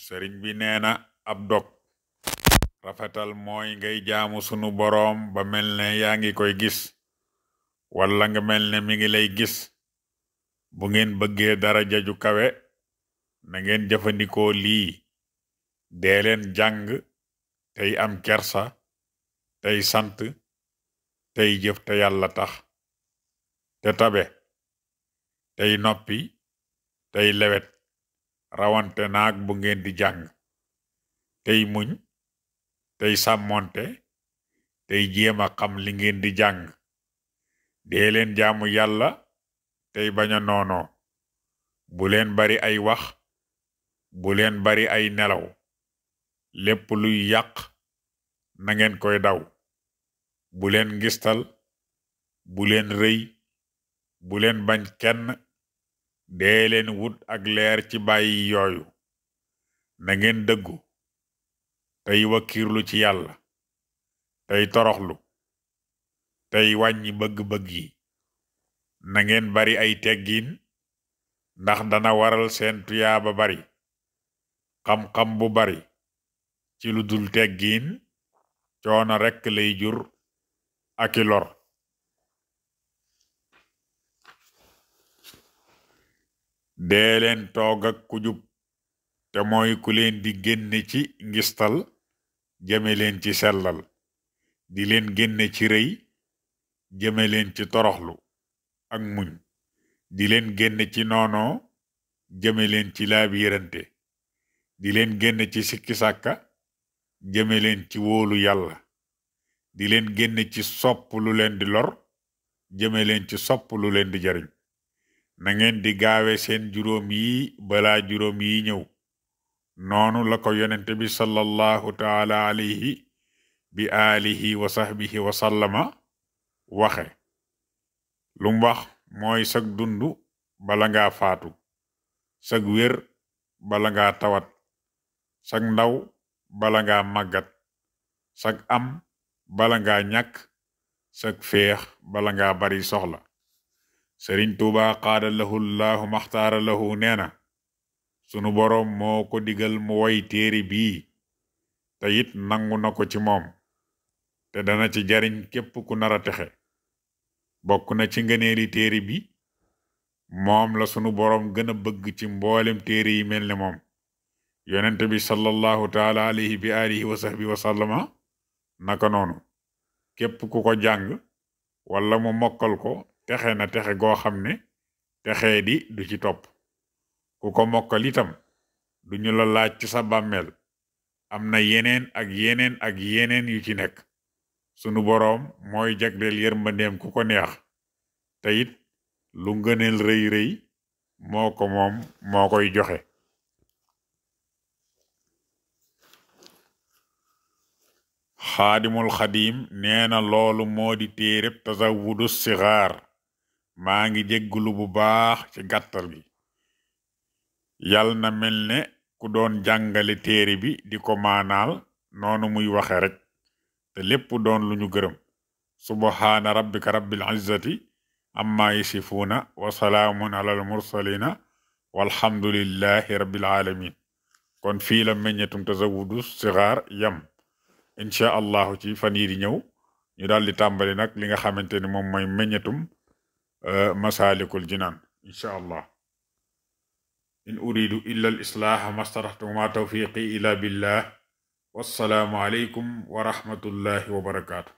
sëriñ bi nee na ab dog rafetal mooy ngay jaamu sunu boroom ba mel ne yaa ngi koy gis walla nga mel ne mi ngi lay gis. bu ngeen bëggee daraja ju kawe na ngeen jëfandikoo lii: dee leen jàng tey am kersa tey sant tey jëf te yàlla tax te tabe tey noppi tey lewet rawante naag bu ngeen di jàng tey muñ tey sàmmonte tey jéem a xam li ngeen di jàng. dee leen jaamu yàlla tey bañ a noonoo. bu leen bari ay wax bu leen bari ay nelaw. lépp luy yàq na ngeen koy daw. bu leen ngistal bu leen rëy bu leen bañ kenn. dee leen wut ak leer ci bàyyi yooyu. na ngeen dëggu tey wakkiirlu ci yàlla tey toroxlu tey wàññi bëgg-bëgg yi. na ngeen bari ay teggiin ndax dana waral seen tuyaaba bari. xam-xam bu bari ci lu dul teggiin coono rekk lay jur aki lor. dee leen toog ak ku jub te mooy ku leen di génne ci ngistal jëme leen ci sellal, di leen génne ci rëy jëme leen ci toroxlu ak muñ, di leen génne ci noonoo jëme leen ci laabirante, di leen génne ci sikki sàkka jëme leen ci wóolu yàlla, di leen génne ci sopp lu leen di lor jëme leen ci sopp lu leen di jariñ. na ngeen di gaawe seen juróom yi balaa juróom yi ñëw. noonu la ko yonente bi sallallahu taala alayhi bi alihi wa sahbihi wa sallama waxe. lum wax mooy sag dundu bala ngaa faatu, sag wér bala ngaa tawat, sag ndaw bala ngaa màggat, sag am bala ngaa ñàkk, sag féex bala ngaa bari soxla. sëriñ tuuba qaada lahu llahu maxtaara lahu nee na sunu boroom moo ko digal mu woy téere bii te it nangu na ko ci moom te dana ci jariñ képp ku nara texe. bokk na ci ngëneeli téere bi moom la sunu boroom gën a bëgg ci mboolem téere yi mel ne moom. yonent bi sallallahu taala alayhi bi alihi wa sahbi wa sallama naka noonu képp ku ko jàng wala mu mokkal ko texe na texe goo xam ne texee di du ci topp. ku ko mokkal itam duñu la laaj ci sa bàmmeel am na yeneen ak yeneen ak yeneen yu ci nekk. sunu boroom mooy jagleel yërmandeem ku ko neex te it lu ngëneel rëy rëy moo ko moom moo koy joxe. xaadimul xadim nee na loolu moo di téereb tasawudu sixaar. maa ngi jéggulu bu baax ci gàttal gi. yal na mel ne ku doon jàngale téere bi di ko maanaal noonu muy waxe rek te lépp doon lu ñu gërëm. subhaana rabbika rabbil izzati amma yasifuuna wa salaamun alal mursalina walhamdulillahi rabbil alamin. kon fii la meññetum tasawudu sixaar yam. incha allahu ci fan yii di ñëw ñu daal di tàmbali nag li nga xamante ni moom mooy meññetum masaalikul jinaan incha allah. in uridu illa al islaaha mastataxtu ma tawfiqi ila billah wassalaamu aleykum wa rahmatullahi wa barakaatu.